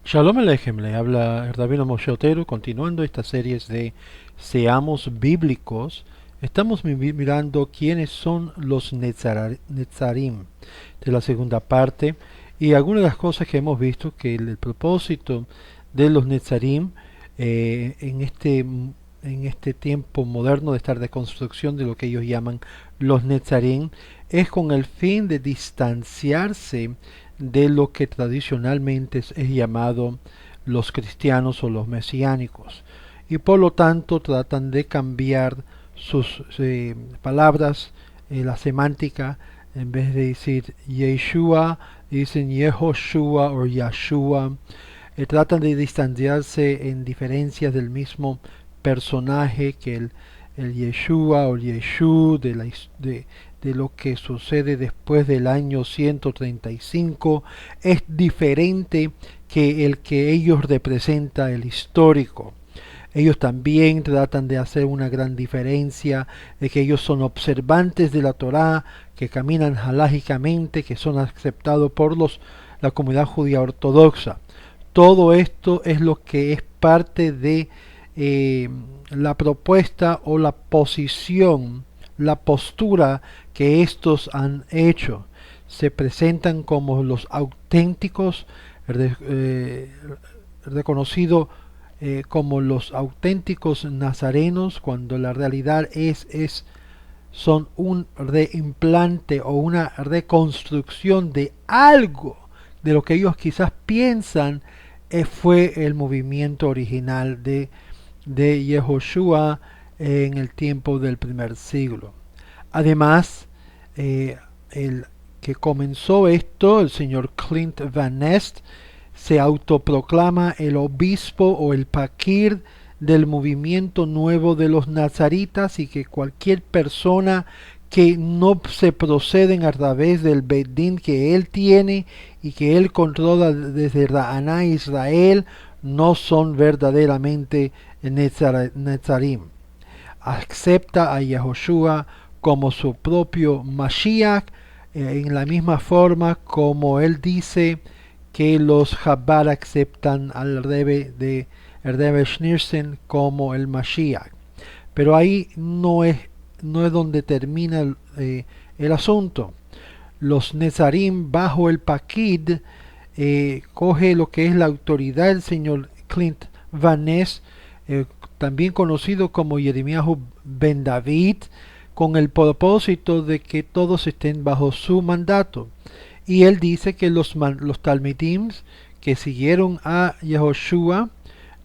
Shalom Alejem, le habla el Rabino Moshe Otero, continuando esta serie de Seamos Bíblicos. Estamos mirando quiénes son los Netzarim de la segunda parte y algunas de las cosas que hemos visto que el propósito de los Netzarim en este tiempo moderno de esta reconstrucción de lo que ellos llaman los Netzarim es con el fin de distanciarse de lo que tradicionalmente es llamado los cristianos o los mesiánicos, y por lo tanto tratan de cambiar sus palabras, la semántica. En vez de decir Yeshua dicen Yehoshua o Yahshua. Tratan de distanciarse en diferencias del mismo personaje, que el Yeshua o el Yeshu de lo que sucede después del año 135 es diferente que el que ellos representa el histórico. Ellos también tratan de hacer una gran diferencia de que ellos son observantes de la Torá, que caminan halágicamente, que son aceptados por la comunidad judía ortodoxa. Todo esto es lo que es parte de la propuesta o la posición, la postura que estos han hecho. Se presentan como los auténticos, reconocido como los auténticos nazarenos, cuando la realidad son un reimplante o una reconstrucción de algo de lo que ellos quizás piensan fue el movimiento original de Yehoshua en el tiempo del primer siglo. Además, el que comenzó esto, el señor Clint Van Nest, se autoproclama el obispo o el paquir del movimiento nuevo de los nazaritas, y que cualquier persona que no se proceden a través del Bedín que él tiene y que él controla desde Ra'aná Israel no son verdaderamente Netzarim. Acepta a Yahushua como su propio Mashiach, en la misma forma como él dice que los Chabad aceptan al Rebbe Schneerson como el Mashiach. Pero ahí no es donde termina el asunto. Los Nezarim bajo el Pakid coge lo que es la autoridad del señor Clint Van Ness, también conocido como Yirmiyahu Ben David, con el propósito de que todos estén bajo su mandato. Y él dice que los Talmidim que siguieron a Yehoshua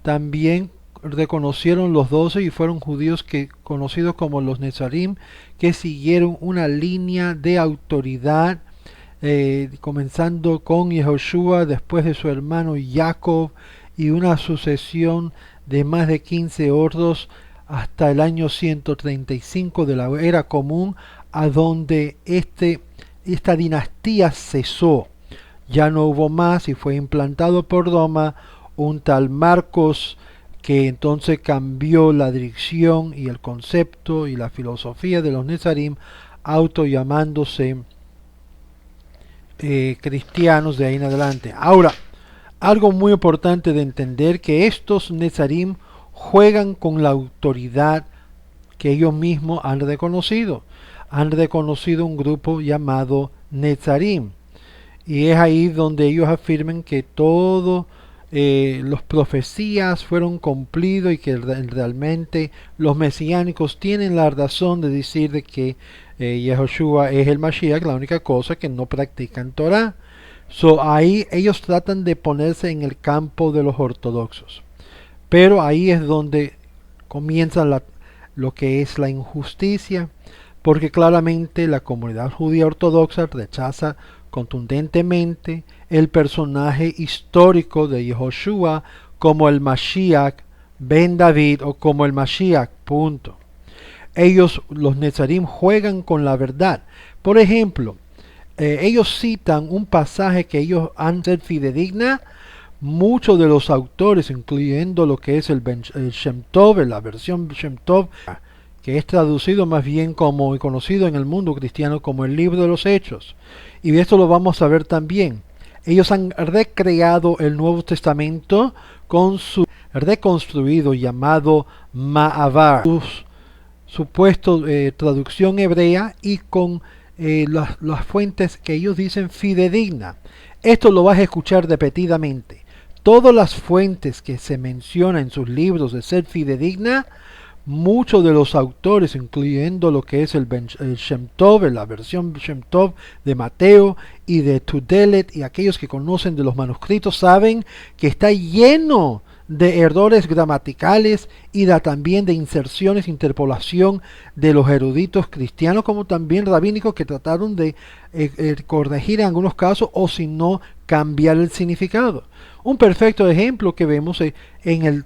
también reconocieron los 12 y fueron judíos conocidos como los Nezarim, que siguieron una línea de autoridad, comenzando con Yehoshua, después de su hermano Jacob, y una sucesión de más de 15 otros hasta el año 135 de la era común, a donde esta dinastía cesó. Ya no hubo más y fue implantado por Roma un tal Marcos, que entonces cambió la dirección y el concepto y la filosofía de los Nezarim, auto llamándose cristianos de ahí en adelante. Ahora, algo muy importante de entender, que estos Nezarim juegan con la autoridad que ellos mismos han reconocido. Han reconocido un grupo llamado Netzarim, y es ahí donde ellos afirman que todos los profecías fueron cumplidos y que realmente los mesiánicos tienen la razón de decir de que Yehoshua es el Mashiach, la única cosa que no practican Torah. Ahí ellos tratan de ponerse en el campo de los ortodoxos, pero ahí es donde comienza lo que es la injusticia, porque claramente la comunidad judía ortodoxa rechaza contundentemente el personaje histórico de Yehoshua como el Mashiach Ben David o como el Mashiach, punto. Ellos, los Nezarim, juegan con la verdad. Por ejemplo, ellos citan un pasaje que ellos han ser fidedigna. Muchos de los autores, incluyendo lo que es el Shem Tov, la versión Shem Tov, que es traducido más bien como y conocido en el mundo cristiano como el libro de los Hechos. Y esto lo vamos a ver también. Ellos han recreado el Nuevo Testamento con su reconstruido llamado Ma'avar, su supuesto traducción hebrea y con las fuentes que ellos dicen fidedigna. Esto lo vas a escuchar repetidamente. Todas las fuentes que se mencionan en sus libros de ser fidedigna, muchos de los autores, incluyendo lo que es el Shem Tov, la versión Shem Tov de Mateo y de Tudelet, y aquellos que conocen de los manuscritos saben que está lleno de errores gramaticales y también de inserciones, interpolación de los eruditos cristianos como también rabínicos que trataron de corregir en algunos casos o si no cambiar el significado. Un perfecto ejemplo que vemos en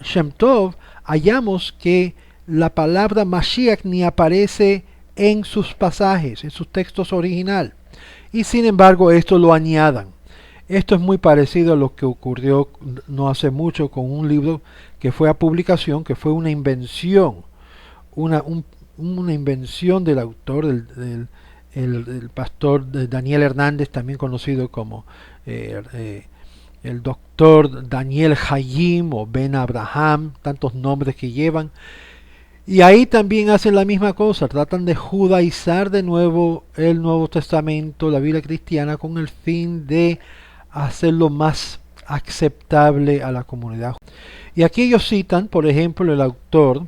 Shem Tov, hallamos que la palabra Mashiach ni aparece en sus pasajes, en sus textos original, y sin embargo esto lo añadan. Esto es muy parecido a lo que ocurrió no hace mucho con un libro que fue a publicación, que fue una invención, una invención del autor, el pastor Daniel Hernández, también conocido como el doctor Daniel Hayim o Ben Abraham, tantos nombres que llevan. Y ahí también hacen la misma cosa, tratan de judaizar de nuevo el Nuevo Testamento, la Biblia cristiana, con el fin de hacerlo más aceptable a la comunidad. Y aquí ellos citan, por ejemplo, el autor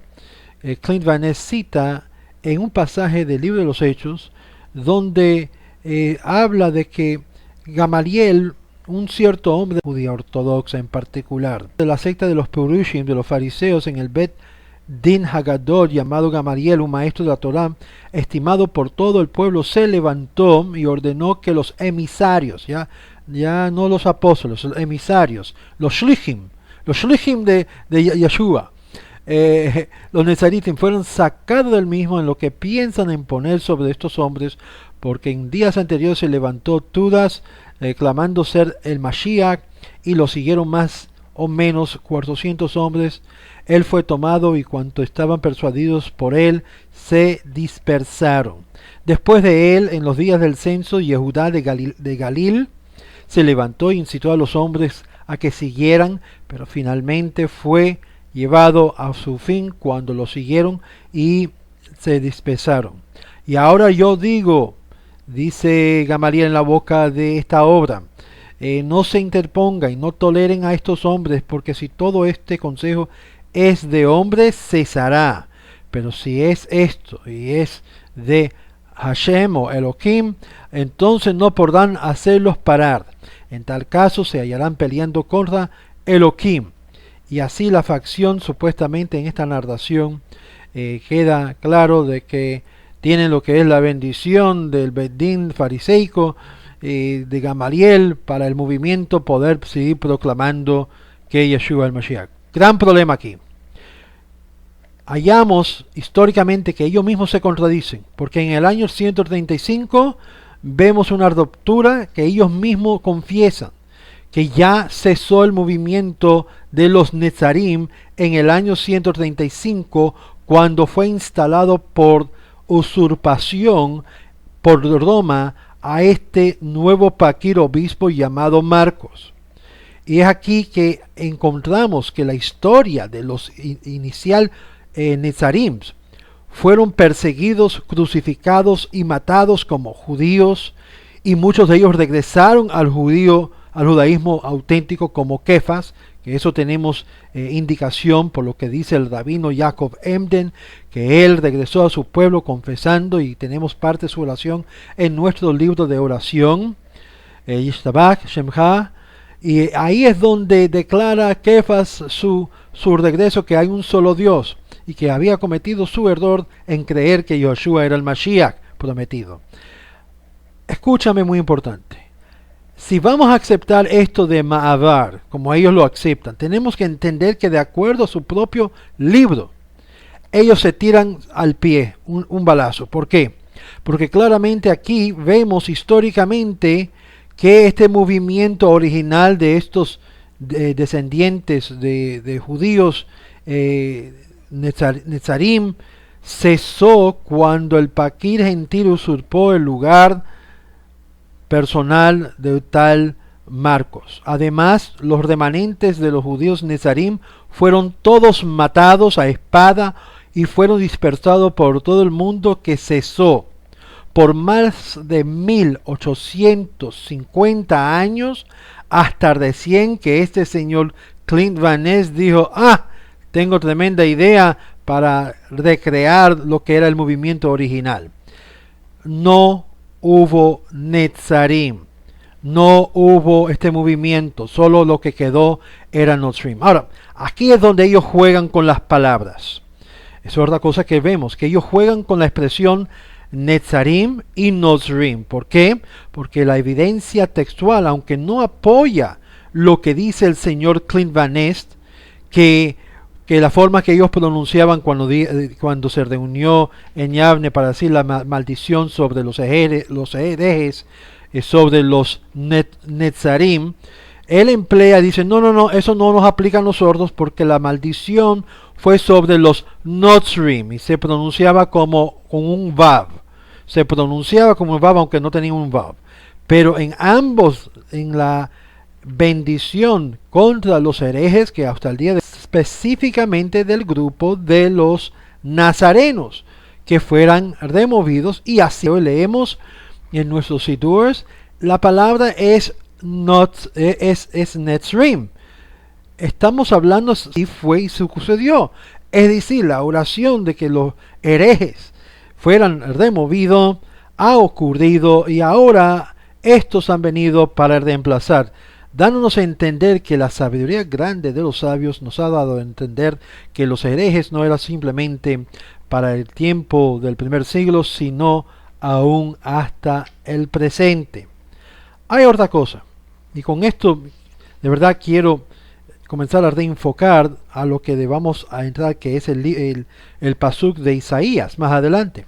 Clint Van Ness cita en un pasaje del libro de los Hechos donde habla de que Gamaliel, un cierto hombre judía ortodoxa en particular, de la secta de los Perushim, de los fariseos en el Bet Din Hagadol, llamado Gamaliel, un maestro de la Torá, estimado por todo el pueblo, se levantó y ordenó que los emisarios, ya no los apóstoles, los emisarios, los shlichim de Yeshua, los nezaritim, fueron sacados del mismo en lo que piensan en poner sobre estos hombres, porque en días anteriores se levantó Tudas clamando ser el Mashiach, y lo siguieron más o menos 400 hombres. Él fue tomado y cuantos estaban persuadidos por él se dispersaron. Después de él, en los días del censo, Yehudá de Galil se levantó e incitó a los hombres a que siguieran, pero finalmente fue llevado a su fin cuando lo siguieron y se dispersaron. Y ahora yo digo, dice Gamaliel en la boca de esta obra, no se interpongan y no toleren a estos hombres, porque si todo este consejo es de hombres, cesará. Pero si es esto y es de Hashem o Elohim, entonces no podrán hacerlos parar. En tal caso se hallarán peleando contra Elohim. Y así la facción, supuestamente en esta narración, queda claro de que tienen lo que es la bendición del Bedín fariseico de Gamaliel para el movimiento poder seguir proclamando que Yeshua es el Mashiach. Gran problema aquí. Hallamos históricamente que ellos mismos se contradicen, porque en el año 135 vemos una ruptura que ellos mismos confiesan, que ya cesó el movimiento de los Netzarim en el año 135, cuando fue instalado por usurpación por Roma a este nuevo paquir obispo llamado Marcos. Y es aquí que encontramos que la historia de los inicial Netzarim fueron perseguidos, crucificados y matados como judíos, y muchos de ellos regresaron al judaísmo auténtico como Kefas, que eso tenemos indicación por lo que dice el rabino Jacob Emden, que él regresó a su pueblo confesando, y tenemos parte de su oración en nuestro libro de oración, Yishtabach Shemcha, y ahí es donde declara Kefas su regreso, que hay un solo Dios, y que había cometido su error en creer que Yeshua era el Mashiach prometido. Escúchame, muy importante. Si vamos a aceptar esto de Ma'avar, como ellos lo aceptan, tenemos que entender que de acuerdo a su propio libro, ellos se tiran al pie un balazo. ¿Por qué? Porque claramente aquí vemos históricamente que este movimiento original de estos descendientes de judíos Netzarim cesó cuando el paquir gentil usurpó el lugar personal de tal Marcos. Además, los remanentes de los judíos Nezarim fueron todos matados a espada y fueron dispersados por todo el mundo, que cesó por más de 1850 años, hasta recién que este señor Clint Van Ness dijo: tengo tremenda idea para recrear lo que era el movimiento original. No hubo Netzarim, no hubo este movimiento, solo lo que quedó era Nozrim. Ahora, aquí es donde ellos juegan con las palabras. Es otra cosa que vemos, que ellos juegan con la expresión Netzarim y Nozrim. ¿Por qué? Porque la evidencia textual, aunque no apoya lo que dice el señor Clint Van Ness, que la forma que ellos pronunciaban cuando se reunió en Yavne para decir la maldición sobre los herejes, sobre los Netzarim, él emplea, dice, no, eso no nos aplica a nosotros, porque la maldición fue sobre los Nozrim, y se pronunciaba como con un Vav. Se pronunciaba como un Vav, aunque no tenía un Vav. Pero en ambos, en la bendición contra los herejes, que hasta el día de específicamente del grupo de los nazarenos, que fueran removidos, y así hoy leemos en nuestros sidurs, la palabra es Netzarim. Estamos hablando si fue y sucedió, es decir, la oración de que los herejes fueran removidos ha ocurrido, y ahora estos han venido para reemplazar, dándonos a entender que la sabiduría grande de los sabios nos ha dado a entender que los herejes no eran simplemente para el tiempo del primer siglo, sino aún hasta el presente. Hay otra cosa, y con esto de verdad quiero comenzar a reenfocar a lo que debamos a entrar, que es el pasuk de Isaías más adelante,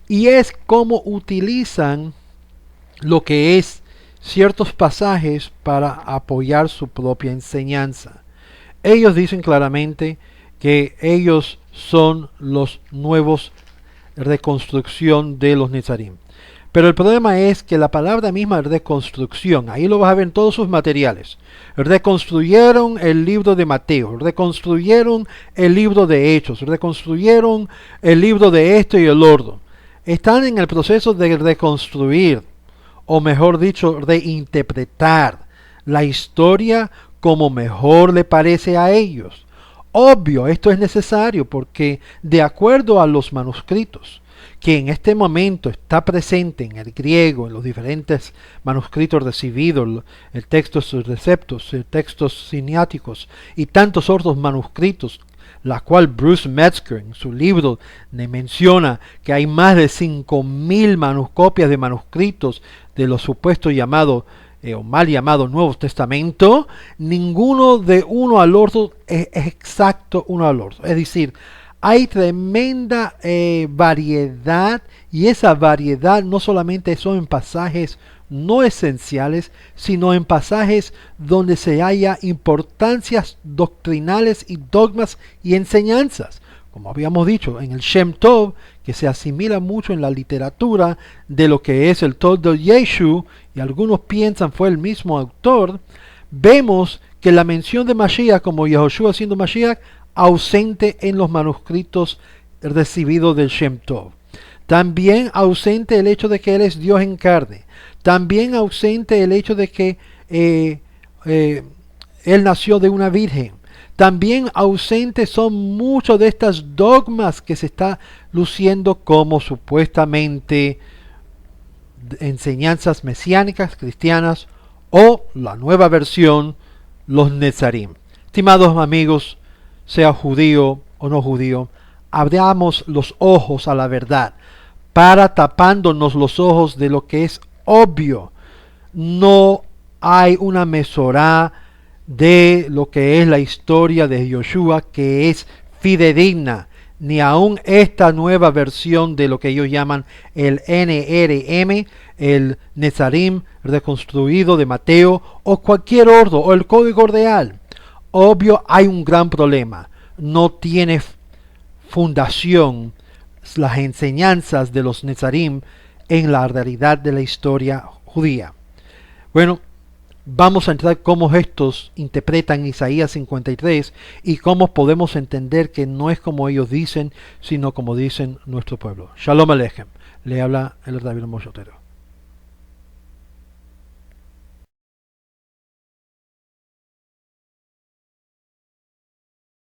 y es cómo utilizan lo que es ciertos pasajes para apoyar su propia enseñanza. Ellos dicen claramente que ellos son los nuevos reconstrucción de los Netzarim. Pero el problema es que la palabra misma reconstrucción, ahí lo vas a ver en todos sus materiales. Reconstruyeron el libro de Mateo, reconstruyeron el libro de Hechos, reconstruyeron el libro de esto y el otro. Están en el proceso de reconstruir, o mejor dicho, reinterpretar la historia como mejor le parece a ellos. Obvio, esto es necesario porque, de acuerdo a los manuscritos que en este momento está presente en el griego, en los diferentes manuscritos recibidos, el textos receptos, el textos siniáticos y tantos otros manuscritos, la cual Bruce Metzger en su libro menciona que hay más de 5.000 copias de manuscritos de los supuestos llamados o mal llamado Nuevo Testamento. Ninguno de uno al otro es exacto uno al otro. Es decir, hay tremenda variedad, y esa variedad no solamente son en pasajes no esenciales, sino en pasajes donde se halla importancias doctrinales y dogmas y enseñanzas. Como habíamos dicho, en el Shem Tov, que se asimila mucho en la literatura de lo que es el Tov de Yeshu, y algunos piensan fue el mismo autor, vemos que la mención de Mashiach como Yehoshua siendo Mashiach ausente en los manuscritos recibidos del Shem Tov. También ausente el hecho de que Él es Dios en carne. También ausente el hecho de que Él nació de una virgen. También ausentes son muchos de estas dogmas que se está luciendo como supuestamente enseñanzas mesiánicas cristianas, o la nueva versión, los Netzarim. Estimados amigos, sea judío o no judío, abramos los ojos a la verdad, para tapándonos los ojos de lo que es obvio. No hay una mesorá de lo que es la historia de Yoshua que es fidedigna, ni aún esta nueva versión de lo que ellos llaman el NRM, el Netzarim reconstruido de Mateo, o cualquier otro, o el Código Real. Obvio, hay un gran problema. No tiene fundación las enseñanzas de los Netzarim en la realidad de la historia judía. Bueno, vamos a entrar cómo estos interpretan Isaías 53 y cómo podemos entender que no es como ellos dicen, sino como dicen nuestro pueblo. Shalom Aleichem. Le habla el Rabino Moshe Otero.